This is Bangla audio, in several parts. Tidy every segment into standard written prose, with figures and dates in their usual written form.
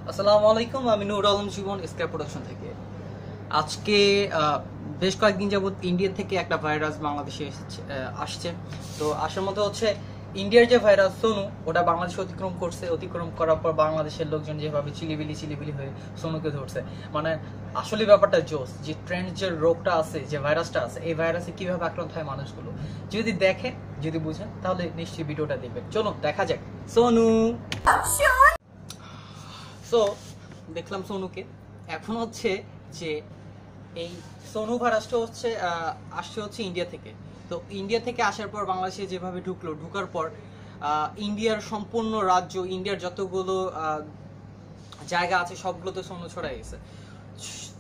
আসসালামু আলাইকুম, আমি নূর আলম জীবন স্কাই প্রোডাকশন থেকে। আজকে বেশ কয়েকদিন যাবত ইন্ডিয়া থেকে একটা ভাইরাস বাংলাদেশে আসছে। তো আসার মতো হচ্ছে ইন্ডিয়ার যে ভাইরাস সোনু, ওটা বাংলাদেশে অতিক্রম করছে। অতিক্রম করার পর বাংলাদেশের লোকজন যেভাবে চিলিবিলি হয়ে সোনুকে ধরছে, মানে আসলে ব্যাপারটা জোস। যে ট্রেন্ড যে রোগটা আছে, যে ভাইরাসটা আছে, এই ভাইরাসে কিভাবে আক্রান্ত হয় মানুষগুলো, যদি দেখেন, যদি বুঝেন, তাহলে নিশ্চয়ই ভিডিওটা দেখবেন। চলো দেখা যাক। সোনু দেখলাম সোনুকে। এখন হচ্ছে যে এই সোনু ভাইরাসটা আসছে হচ্ছে ইন্ডিয়া থেকে। তো ইন্ডিয়া থেকে আসার পর বাংলাদেশে যেভাবে ঢুকার পর ইন্ডিয়ার সম্পূর্ণ রাজ্য, ইন্ডিয়ার যতগুলো জায়গা আছে সবগুলোতে সোনু ছড়াই গেছে।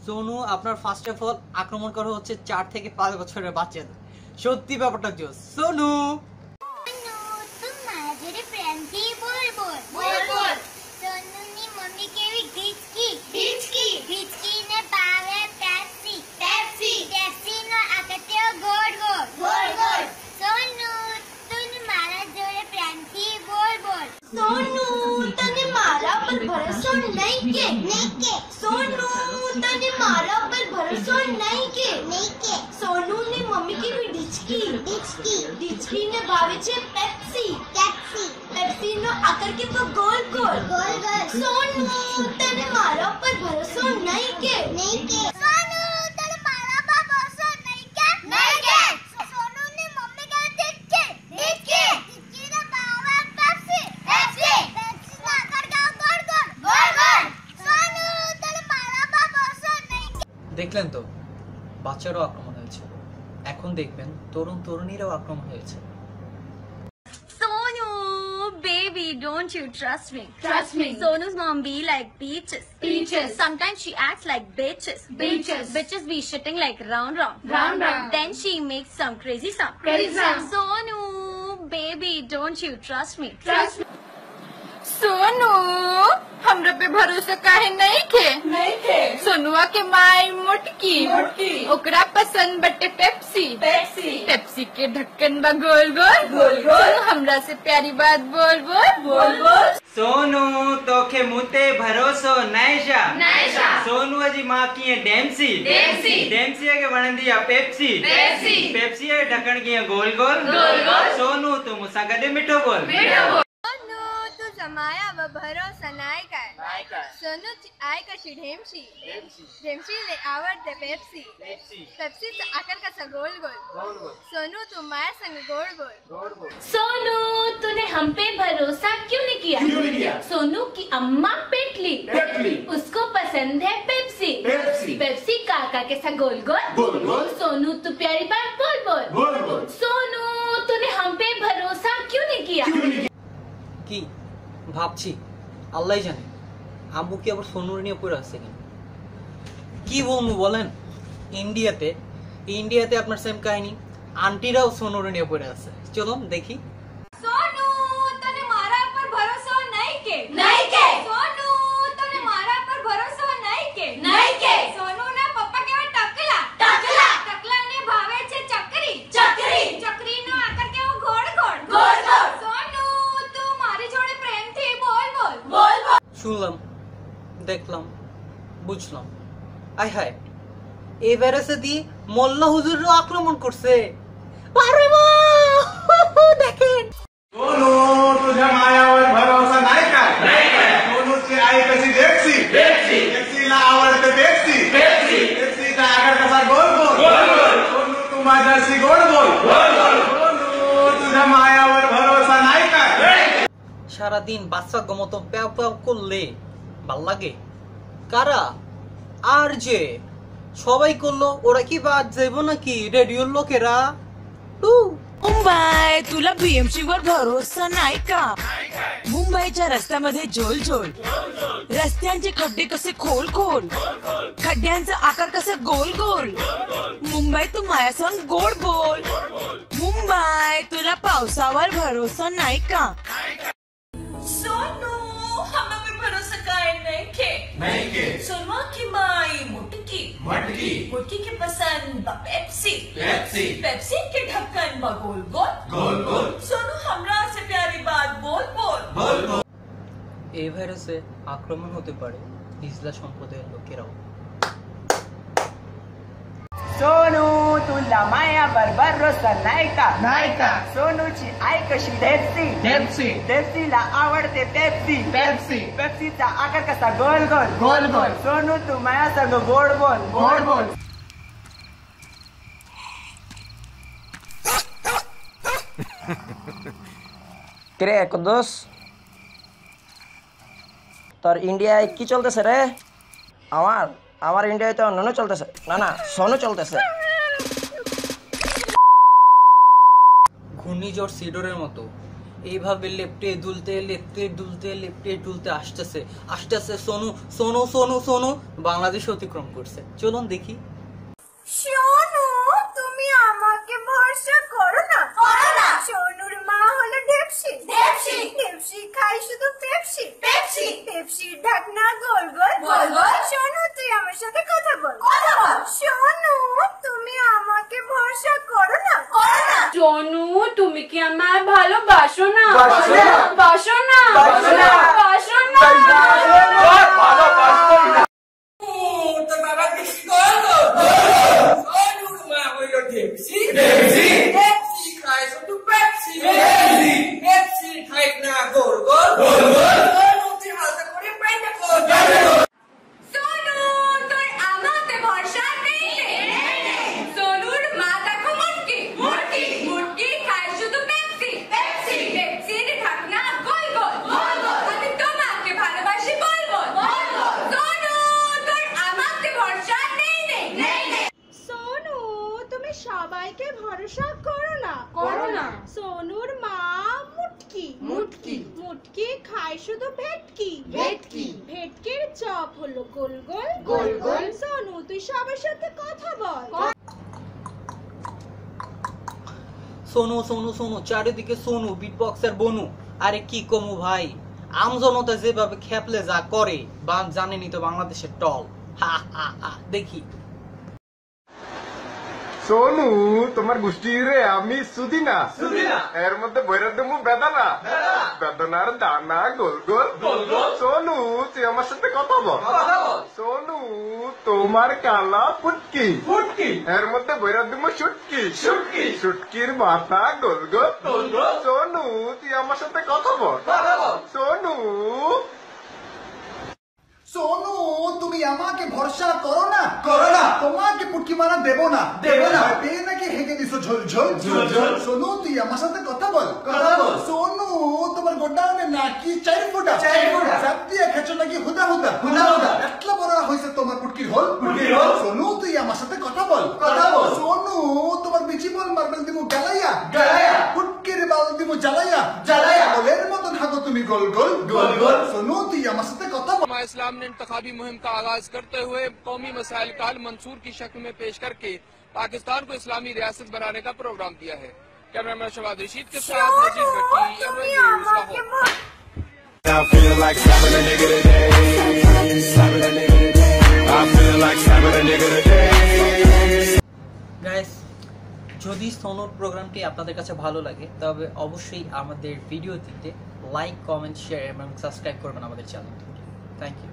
সোনু আপনার ফার্স্ট অফ অল আক্রমণ করা হচ্ছে 4 থেকে 5 বছরের বাচ্চাদের। সত্যি ব্যাপারটা জোস। সোনু सोनू ने मम्मी की भी डिचकी ने भावे छे पेप्सी नो आकर के तो गोल सोनू तने मारा पर भरोसा नहीं के सोनू तने मारा पर भरोसा नहीं के सोनू ने मम्मी का डिचकी ने भावे पेप्सी ना आकर के गोल सोनू तने मारा पर भरोसा नहीं के। দেখলেন তো, বাচ্চারাও আক্রমণ হয়েছে। এখন দেখবেন তরুণ তরুণীরাও আক্রমণ হয়েছে। Sonu, baby, don't you trust me? Trust me. Sonu's mom be like peaches. Sometimes she acts like bitches. Bitches be shitting like round. Then she makes some crazy sound. Sonu, baby, don't you trust me? Trust me. Sonu हमरा पे भरोसा काहे नहीं के सोनुआ के माई मोटकी ओकरा पसंद बटे पेप्सी के ढक्कन बा गोल सोनू हमरा से प्यारी बात बोल सोनू तोखे मुते भरोसो नैशा सोनू जी मां की डेम्सी के वणंदी आ पेप्सी के ढक्कन की गोल सोनू तू मुसा गदे मिठो बोल समाया व भरोसा नाय काय सोनू आय का ढेमशी ले आवडते पेप्सी तो आकर का गोल सोनू तू माया संग गोल सोनू, तूने हम पे भरोसा क्यों नहीं किया? सोनू की अम्मा पेटली उसको पसंद है पेप्सी काका के साथ गोल सोनू तू प्यारी बात बोल सोनू, तूने हम पे भरोसा क्यों नहीं किया? কি ভাবছি আল্লাহই জানে, আম্মু কি আবার সোনুর নিয়ে পড়ে আছে কি বলবো বলেন। ইন্ডিয়াতে আপনার সেম কাহিনী, আন্টিরাও সোনুর নিয়ে পড়ে আছে। চলুন দেখি। सोनू तने मारा पर भरोसा नहीं के सोनू तने मारा पर भरोसा नहीं के सोनू ने पप्पा के टकला ने भावे छे चक्री नो आकर के वो गोड़ सोनू तू मारी जोड़े प्रेम थी बोल শুনলাম, দেখলাম, বুঝলাম। আয় হায়, এই ভাইরাসে দিয়ে মোল্লা হুজুরও আক্রমণ করছে। আরে বাহ, দেখেন सोनू तुझ्या मायावर भरोसा नाही का सोनूची आई कशी पेप्सीला आवडते पेप्सीचा आकार कसा गोल सोनू तू माझ्याशी गोड बोल सोनू तुझ्या मायावर भरोसा नाही का। সারাদিন বাচ্চা গমতো প্যাও প্যাও করলে ভাল লাগে কারা? আর যে সবাই করলো, ওরা কি বাদ যাইব নাকি রেডিওর লোকেরা? मुंबई तुला बीएमसी वर भरोसा नाही का? मुंबईच्या रस्त्यामध्ये झोल रस्त्यांचे खड्डे कसे खोल खड्ड्यांचा आकार कसे गोल मुंबई तू माया संग गोड बोल मुंबई तुला पावसावर भरोसा नाही का? सोनू हमें भरोसा काय नाही के मुटकी के पसंद पेप्सी पेप्सी पेप्सी के ढक्कन ब गोल गोल गोल गोल सोनू हमरा से प्यारी बात बोल बोल बोल बोल এই ভাইরাসে আক্রমণ হতে পারে ইসলাম সম্প্রদায়ের লোকেরাও। सोनू तुला मायावर भरोसा नाही का? नाही का? सोनूची आई कशी डेप्सी डेप्सी डेप्सीला आवडते पेप्सी पेप्सी पेप्सीचा आकार कसा गोल गोल गोल गोल सोनू तू माया संग गोड बोल गोड बोल কিরে কুদ্দুস, তোর ইন্ডিয়ায় কি চলতেছে রে? আমার আমার ইন্ডিয়ায় তো ননু চলতেছে, না না সোনু চলতেছে। ঘূর্ণিঝড় সিডরের মতো এইভাবে লেপটে দুলতে লেপটে দুলতে লেপটে দুলতে আসতেছে আসতেছে সোনু সোনু সোনু সোনু বাংলাদেশ অতিক্রম করছে। চলুন দেখি। সোনু তুমি আমাকে ভরসা করো না সোনুর মা হলো ডেপসি ডেপসি ডেপসি খাই শুধু পেপসি পেপসি পেপসির ঢাকনা গোল গোল গোল গোল সোনু তুই আমার সাথে কথা বল সোনু তুমি আমাকে ভরসা করো না সোনু তুমি কি আমায় ভালোবাসো না? বাসো না? বাসো না? তোর বাবা বেশি গোল গোল সোনুর মা হইল ডেপ্সি ডেপ্সি ডেপ্সি খায় শুধু পেপসি পেপসি পেপসি খাই না গোল গোল গোল গোল সোনু তুই হালকা করে পাইনা কর সোনু তোর আমাতে ভরসা নেই সোনুর মা দেখো মুটকি মুটকি মুটকি খায় শুধু পেপসি পেপসি পেপসির ঢাকনা গোল গোল গোল গোল আমি তোমাকে ভালোবাসি বল বল সোনু তোর আমাতে ভরসা নেই সোনু তুমি সবাইকে ভরসা করো না সোনুর মা মুটকি মুটকি মুটকি খায় শুধু ভেটকি ভেটকি ভেটকির চপ হলো গোল গোল গোল গোল সোনু তুই সবার সাথে কথা বল সোনু সোনু সোনু চারিদিকে সোনু বিটবক্সের বনু। আরে কি কমু ভাই, আমজনতা যেভাবে খেপলে যা করে বা জানেনি তো বাংলাদেশের টল। হা হা হা দেখি। সোনু তোমার গোষ্ঠী রে আমি সুদিনা এর মধ্যে বৈরাগ দেবো বেদানা বেদনার দানা গোল গোল গোল গোল সোনু তুই আমার সাথে কথা বল সোনু তোমার কালা ফুটকি ফুটকি এর মধ্যে বৈরাগ দেবো শুটকি শুটকি শুটকির মাথা গোল গোল গোল গোল সোনু তুই আমার সাথে কথা বল সোনু সোনু তুমি আমাকে ভরসা করো না তোমাকে পুটকি মারা দেবো না পেয়ে নাকি হেগে দিছো ঝোল ঝোল ঝোল সোনু তুই আমার সাথে কথা বল সোনু তোমার গোডাউনে নাকি 4 ফুটা চাপ দিয়ে খেছো নাকি হুদা এতলা বড় হইছে তোমার পুটকির হোল সোনু তুই আমার সাথে কথা বল সোনু তোমার বিচি বল মার্বেল দিমু গালাইয়া পুটকির বাল দিমু জ্বালাইয়া বলের মতন হাগো তুমি গোল গোল সোনু তুই আমার সাথে কথা বল। इस्लाम ने इंतखाबी मुहिम का आगाज करते हुए कौमी मसाइल काल मंसूर की शक्ल में पेश करके पाकिस्तान को इस्लामी रियासत बनाने का प्रोग्राम दिया है। कैमरामैन शवाद रशीद के साथ Majeed Bhatti, Everest news, Lahore. I feel like slapping a nigga today. I feel like slapping a nigga today. Guys, যদি সোনুর প্রোগ্রামটি আপনাদের কাছে ভালো লাগে তবে অবশ্যই আমাদের ভিডিওটিতে লাইক কমেন্ট শেয়ার এবং সাবস্ক্রাইব করবেন আমাদের চ্যানেল। Thank you.